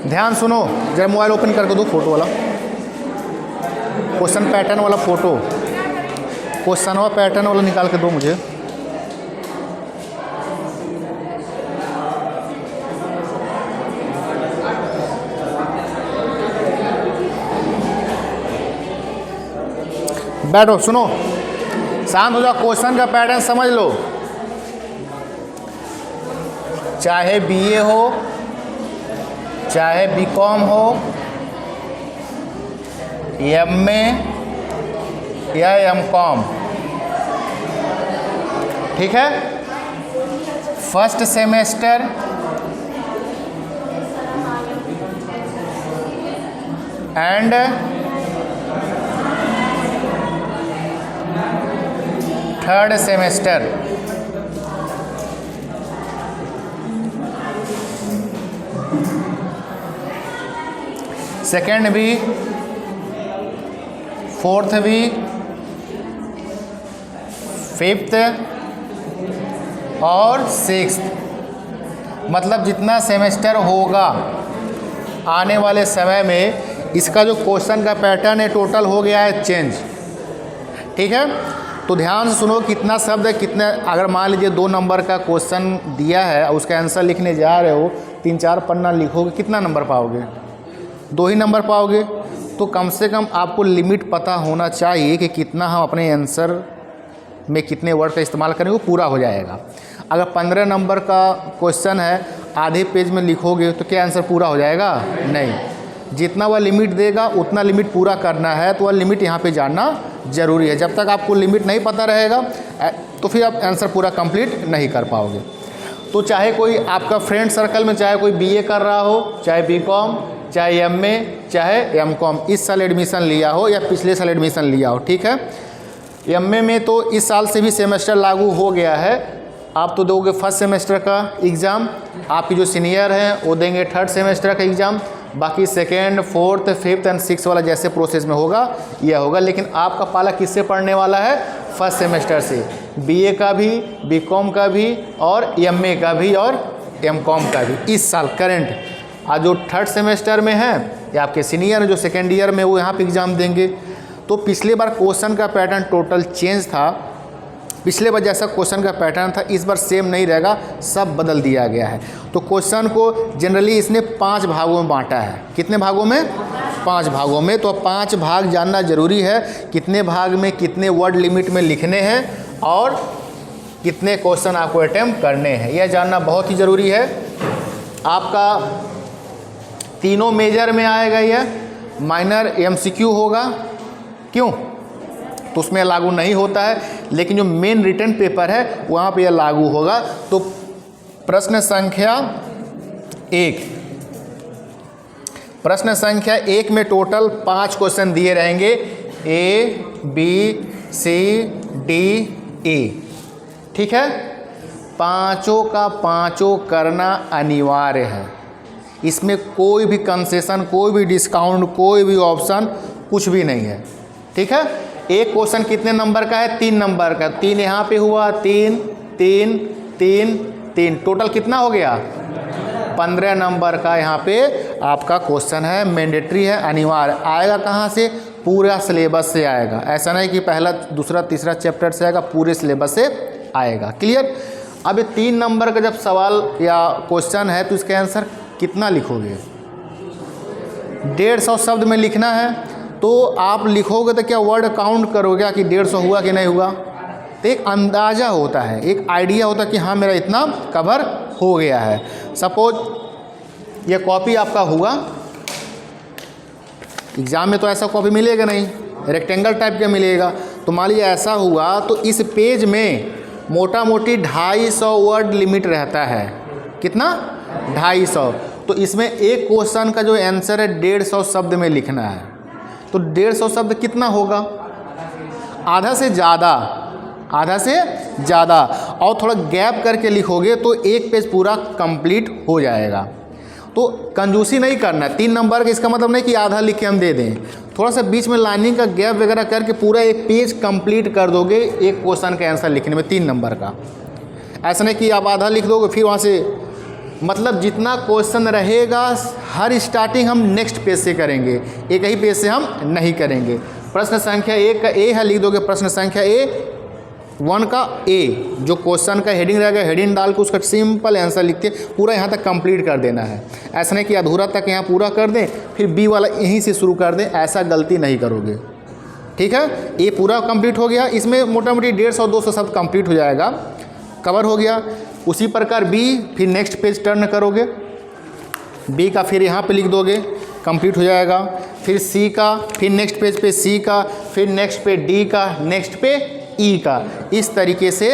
ध्यान सुनो, जरा मोबाइल ओपन करके दो, फोटो वाला क्वेश्चन पैटर्न वाला फोटो, क्वेश्चन वाला पैटर्न वाला निकाल के दो मुझे। बैठो, सुनो, शांत हो जाओ, क्वेश्चन का पैटर्न समझ लो। चाहे बीए हो, चाहे बीकॉम हो, एमए या एमकॉम, ठीक है, first semester and third semester, second भी, फोर्थ भी, फिफ्थ और सिक्स्थ, मतलब जितना सेमेस्टर होगा आने वाले समय में, इसका जो क्वेश्चन का पैटर्न है टोटल हो गया है चेंज, ठीक है। तो ध्यान से सुनो, कितना शब्द है, कितने, अगर मान लीजिए 2 नंबर का क्वेश्चन दिया है और उसका आंसर लिखने जा रहे हो, 3-4 पन्ना लिखोगे, कितना नंबर पाओगे? 2 ही नंबर पाओगे। तो कम से कम आपको लिमिट पता होना चाहिए कि कितना हम अपने आंसर में कितने वर्ड का इस्तेमाल करेंगे, वो पूरा हो जाएगा। अगर 15 नंबर का क्वेश्चन है, आधे पेज में लिखोगे तो क्या आंसर पूरा हो जाएगा? नहीं। जितना वह लिमिट देगा उतना लिमिट पूरा करना है, तो वह लिमिट यहाँ पे जानना ज़रूरी है। जब तक आपको लिमिट नहीं पता रहेगा तो फिर आप आंसर पूरा कंप्लीट नहीं कर पाओगे। तो चाहे कोई आपका फ्रेंड सर्कल में चाहे कोई बीए कर रहा हो, चाहे बीकॉम, चाहे एमए, चाहे एमकॉम, इस साल एडमिशन लिया हो या पिछले साल एडमिशन लिया हो, ठीक है। एमए में तो इस साल से भी सेमेस्टर लागू हो गया है। आप तो दोगे फर्स्ट सेमेस्टर का एग्ज़ाम, आपकी जो सीनियर हैं वो देंगे थर्ड सेमेस्टर का एग्ज़ाम, बाकी second, fourth, fifth and six वाला जैसे प्रोसेस में होगा यह होगा। लेकिन आपका पाला किससे पढ़ने वाला है? फर्स्ट सेमेस्टर से, बीए का भी, बीकॉम का भी और एमए का भी और एमकॉम का भी। इस साल करंट आज जो थर्ड सेमेस्टर में है या आपके सीनियर जो सेकेंड ईयर में, वो यहाँ पे एग्ज़ाम देंगे। तो पिछले बार क्वेश्चन का पैटर्न टोटल चेंज था। पिछले बार जैसा क्वेश्चन का पैटर्न था इस बार सेम नहीं रहेगा, सब बदल दिया गया है। तो क्वेश्चन को जनरली इसने 5 भागों में बांटा है। कितने भागों में? 5 भागों में। तो 5 भाग जानना जरूरी है, कितने भाग में कितने वर्ड लिमिट में लिखने हैं और कितने क्वेश्चन आपको अटेम्प्ट करने हैं, यह जानना बहुत ही ज़रूरी है। आपका तीनों मेजर में आएगा, यह माइनर एमसीक्यू होगा। क्यों? तो उसमें लागू नहीं होता है, लेकिन जो मेन रिटन पेपर है वहाँ पे यह लागू होगा। तो प्रश्न संख्या 1, प्रश्न संख्या 1 में टोटल 5 क्वेश्चन दिए रहेंगे, ए, बी, सी, डी, ई, ठीक है। पाँचों का पाँचों करना अनिवार्य है। इसमें कोई भी कंसेशन, कोई भी डिस्काउंट, कोई भी ऑप्शन कुछ भी नहीं है, ठीक है। एक क्वेश्चन कितने नंबर का है? 3 नंबर का। 3 यहाँ पे हुआ, 3, 3, 3, 3, टोटल कितना हो गया? 15 नंबर का यहाँ पे आपका क्वेश्चन है, मैंडेटरी है, अनिवार्य। आएगा कहाँ से? पूरा सिलेबस से आएगा। ऐसा नहीं कि पहला, दूसरा, तीसरा चैप्टर से आएगा, पूरे सिलेबस से आएगा। क्लियर? अब ये 3 नंबर का जब सवाल या क्वेश्चन है तो इसका आंसर कितना लिखोगे? 150 शब्द में लिखना है। तो आप लिखोगे तो क्या वर्ड काउंट करोगे कि 150 हुआ कि नहीं हुआ? तो एक अंदाज़ा होता है, एक आइडिया होता है कि हाँ मेरा इतना कवर हो गया है। सपोज ये कॉपी आपका हुआ, एग्ज़ाम में तो ऐसा कॉपी मिलेगा नहीं, रेक्टेंगल टाइप का मिलेगा। तो मान लीजिए ऐसा हुआ, तो इस पेज में मोटा मोटी 250 वर्ड लिमिट रहता है। कितना? 250। तो इसमें एक क्वेश्चन का जो आंसर है 150 शब्द में लिखना है। तो 150 शब्द कितना होगा? आधा से ज़्यादा, आधा से ज़्यादा। और थोड़ा गैप करके लिखोगे तो एक पेज पूरा कंप्लीट हो जाएगा। तो कंजूसी नहीं करना है। 3 नंबर का इसका मतलब नहीं कि आधा लिख के हम दे दें, थोड़ा सा बीच में लाइनिंग का गैप वगैरह करके पूरा एक पेज कंप्लीट कर दोगे एक क्वेश्चन का आंसर लिखने में 3 नंबर का। ऐसा नहीं कि आप आधा लिख दोगे फिर वहाँ से मतलब जितना क्वेश्चन रहेगा हर स्टार्टिंग हम नेक्स्ट पेज से करेंगे, एक ही पेज से हम नहीं करेंगे। प्रश्न संख्या 1 का ए है, लिख दोगे प्रश्न संख्या A1 का ए, जो क्वेश्चन का हेडिंग रहेगा हेडिंग डाल के उसका सिंपल आंसर लिख के पूरा यहाँ तक कंप्लीट कर देना है। ऐसा नहीं कि अधूरा तक यहाँ पूरा कर दें फिर बी वाला यहीं से शुरू कर दें, ऐसा गलती नहीं करोगे। ठीक है, ए पूरा कंप्लीट हो गया, इसमें मोटा मोटी 150-200 शब्द कंप्लीट हो जाएगा, कवर हो गया। उसी प्रकार बी, फिर नेक्स्ट पेज टर्न करोगे, बी का फिर यहाँ पे लिख दोगे, कंप्लीट हो जाएगा। फिर सी का, फिर नेक्स्ट पेज पे सी का, फिर नेक्स्ट पे डी का, नेक्स्ट पे ई का। इस तरीके से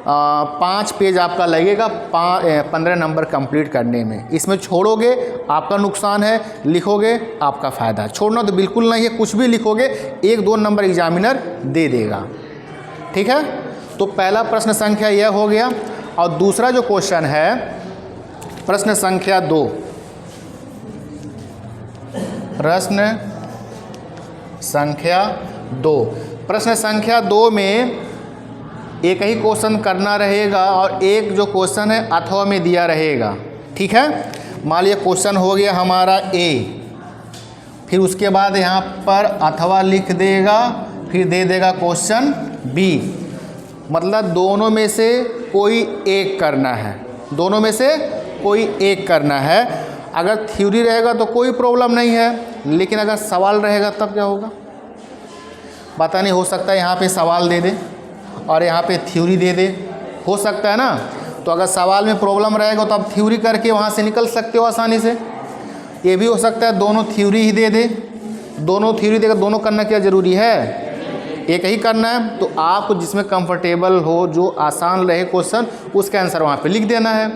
5 पेज आपका लगेगा 15 नंबर कंप्लीट करने में। इसमें छोड़ोगे आपका नुकसान है, लिखोगे आपका फ़ायदा। छोड़ना तो बिल्कुल नहीं है, कुछ भी लिखोगे 1-2 नंबर एग्जामिनर दे देगा। ठीक है, तो पहला प्रश्न संख्या यह हो गया। और दूसरा जो क्वेश्चन है प्रश्न संख्या 2, प्रश्न संख्या 2, प्रश्न संख्या 2 में एक ही क्वेश्चन करना रहेगा और एक जो क्वेश्चन है अथवा में दिया रहेगा। ठीक है, मान लिया क्वेश्चन हो गया हमारा ए, फिर उसके बाद यहाँ पर अथवा लिख देगा, फिर दे देगा क्वेश्चन बी। मतलब दोनों में से कोई एक करना है, दोनों में से कोई एक करना है। अगर थ्योरी रहेगा तो कोई प्रॉब्लम नहीं है, लेकिन अगर सवाल रहेगा तब क्या होगा पता नहीं। हो सकता है यहाँ पे सवाल दे दे और यहाँ पे थ्योरी दे दे, हो सकता है ना। तो अगर सवाल में प्रॉब्लम रहेगा तो आप थ्योरी करके वहाँ से निकल सकते हो आसानी से। ये भी हो सकता है दोनों थ्योरी ही दे दे, दोनों थ्योरी देगा, दोनों करना क्या ज़रूरी है, एक ही करना है। तो आपको जिसमें कंफर्टेबल हो, जो आसान रहे क्वेश्चन, उसका आंसर वहाँ पे लिख देना है।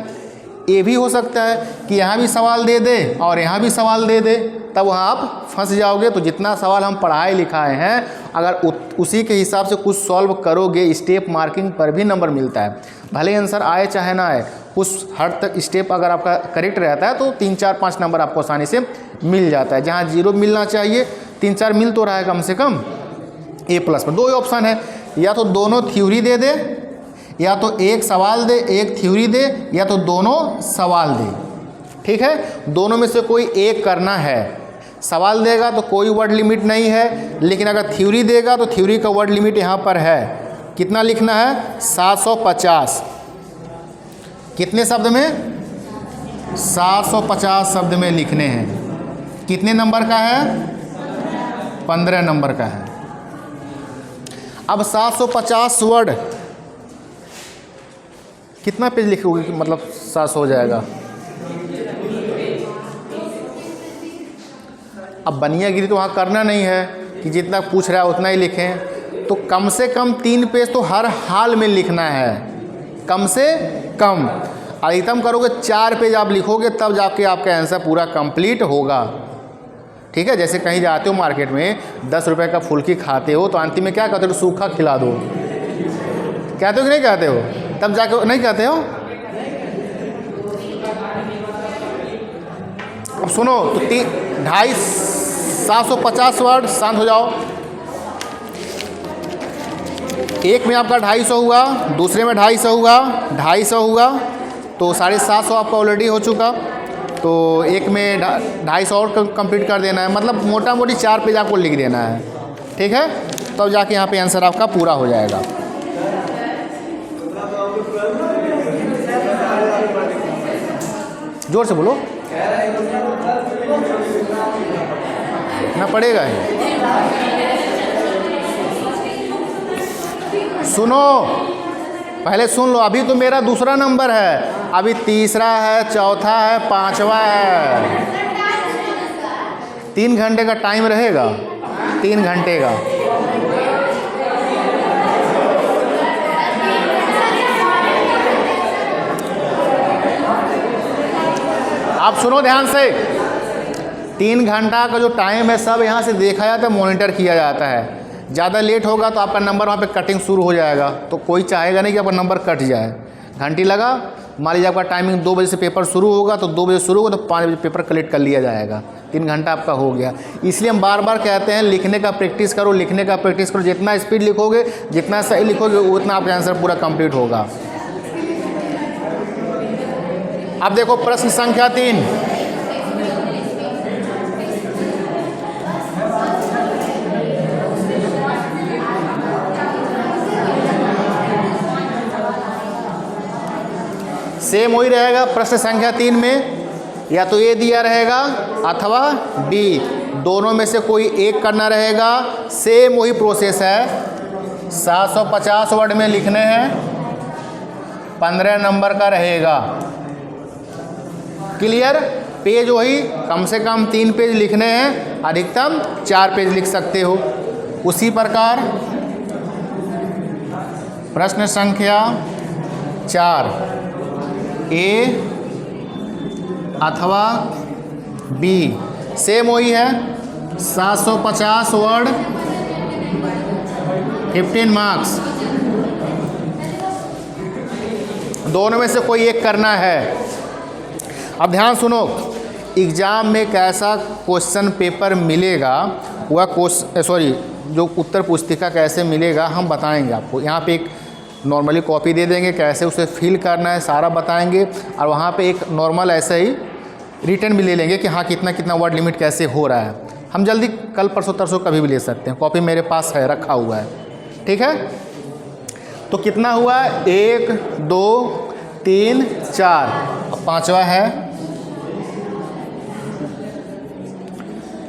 ये भी हो सकता है कि यहाँ भी सवाल दे दे और यहाँ भी सवाल दे दे, तब वहाँ आप फंस जाओगे। तो जितना सवाल हम पढ़ाए लिखाए हैं, अगर उसी के हिसाब से कुछ सॉल्व करोगे, स्टेप मार्किंग पर भी नंबर मिलता है। भले आंसर आए चाहे ना आए, कुछ हर तक स्टेप अगर आपका करेक्ट रहता है तो 3-4-5 नंबर आपको आसानी से मिल जाता है। जहाँ 0 मिलना चाहिए 3-4 मिल तो रहा है कम से कम A+ पर। 2 ऑप्शन है, या तो दोनों थ्योरी दे दे, या तो एक सवाल दे एक थ्योरी दे, या तो दोनों सवाल दे। ठीक है, दोनों में से कोई एक करना है। सवाल देगा तो कोई वर्ड लिमिट नहीं है, लेकिन अगर थ्योरी देगा तो थ्योरी का वर्ड लिमिट यहाँ पर है। कितना लिखना है, 750। कितने शब्द में, 750 शब्द में लिखने हैं। कितने नंबर का है, 15 नंबर का है। अब 750 वर्ड कितना पेज लिखोगे, मतलब 700 हो जाएगा। अब बनियागिरी तो वहाँ करना नहीं है कि जितना पूछ रहा है उतना ही लिखें, तो कम से कम 3 पेज तो हर हाल में लिखना है, कम से कम। अधिकतम करोगे 4 पेज आप लिखोगे, तब जाके आपका आंसर पूरा कंप्लीट होगा। ठीक है, जैसे कहीं जाते हो मार्केट में 10 रुपए का फुल्की खाते हो तो अंतिम में क्या कहते हो, सूखा खिला दो, कहते हो कि नहीं कहते हो, तब जाके नहीं कहते हो। अब सुनो, तो 750 वर्ड, शांत हो जाओ। एक में आपका 250 हुआ, दूसरे में 250 हुआ, 250 हुआ, तो 750 आपका ऑलरेडी हो चुका। तो एक में 250 और कंप्लीट कर देना है, मतलब मोटा मोटी 4 पेज आपको लिख देना है। ठीक है, तब जाके यहाँ पे आंसर आपका पूरा हो जाएगा। जोर से बोलो, ना पड़ेगा है। सुनो, पहले सुन लो, अभी तो मेरा दूसरा नंबर है, अभी तीसरा है, चौथा है, 5वां है। 3 घंटे का टाइम रहेगा, 3 घंटे का। आप सुनो ध्यान से, 3 घंटा का जो टाइम है सब यहाँ से देखा जाता है, मॉनिटर किया जाता है। ज़्यादा लेट होगा तो आपका नंबर वहाँ पे कटिंग शुरू हो जाएगा, तो कोई चाहेगा नहीं कि आपका नंबर कट जाए। घंटी लगा, मान लीजिए आपका टाइमिंग 2 बजे से पेपर शुरू होगा, तो 2 बजे शुरू होगा तो 5 बजे पेपर कलेक्ट कर लिया जाएगा। 3 घंटा आपका हो गया। इसलिए हम बार बार कहते हैं लिखने का प्रैक्टिस करो, लिखने का प्रैक्टिस करो। जितना स्पीड लिखोगे, जितना सही लिखोगे, उतना आपका आंसर पूरा कंप्लीट होगा। अब देखो प्रश्न संख्या 3। सेम वही रहेगा प्रश्न संख्या 3 में, या तो ए दिया रहेगा अथवा बी, दोनों में से कोई एक करना रहेगा। सेम वही प्रोसेस है, 750 वर्ड में लिखने हैं, 15 नंबर का रहेगा। क्लियर? पेज वही, कम से कम 3 पेज लिखने हैं, अधिकतम 4 पेज लिख सकते हो। उसी प्रकार प्रश्न संख्या 4, ए अथवा बी, सेम वही है, 750 वर्ड, 15 मार्क्स, दोनों में से कोई एक करना है। अब ध्यान सुनो, एग्ज़ाम में कैसा क्वेश्चन पेपर मिलेगा, वह जो उत्तर पुस्तिका कैसे मिलेगा हम बताएंगे आपको। यहाँ पे एक नॉर्मली कॉपी दे देंगे, कैसे उसे फिल करना है सारा बताएंगे, और वहाँ पे एक नॉर्मल ऐसे ही रिटर्न भी ले लेंगे कि हाँ कितना कितना वर्ड लिमिट कैसे हो रहा है। हम जल्दी कल परसों तरसों कभी भी ले सकते हैं, कॉपी मेरे पास है, रखा हुआ है। ठीक है, तो कितना हुआ? 1 2 3 4, अब 5वां है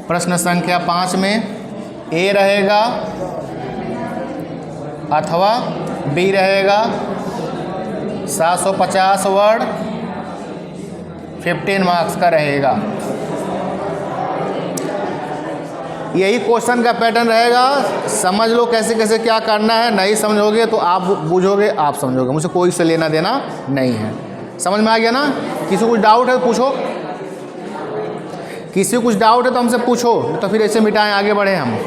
प्रश्न संख्या 5 में ए रहेगा अथवा बी रहेगा, 750 वर्ड, 15 मार्क्स का रहेगा। यही क्वेश्चन का पैटर्न रहेगा, समझ लो कैसे कैसे क्या करना है। नहीं समझोगे तो आप बूझोगे, आप समझोगे, मुझे कोई से लेना देना नहीं है। समझ में आ गया ना? किसी को कुछ डाउट है तो पूछो, किसी को कुछ डाउट है तो हमसे पूछो, तो फिर ऐसे मिटाएं, आगे बढ़े हम।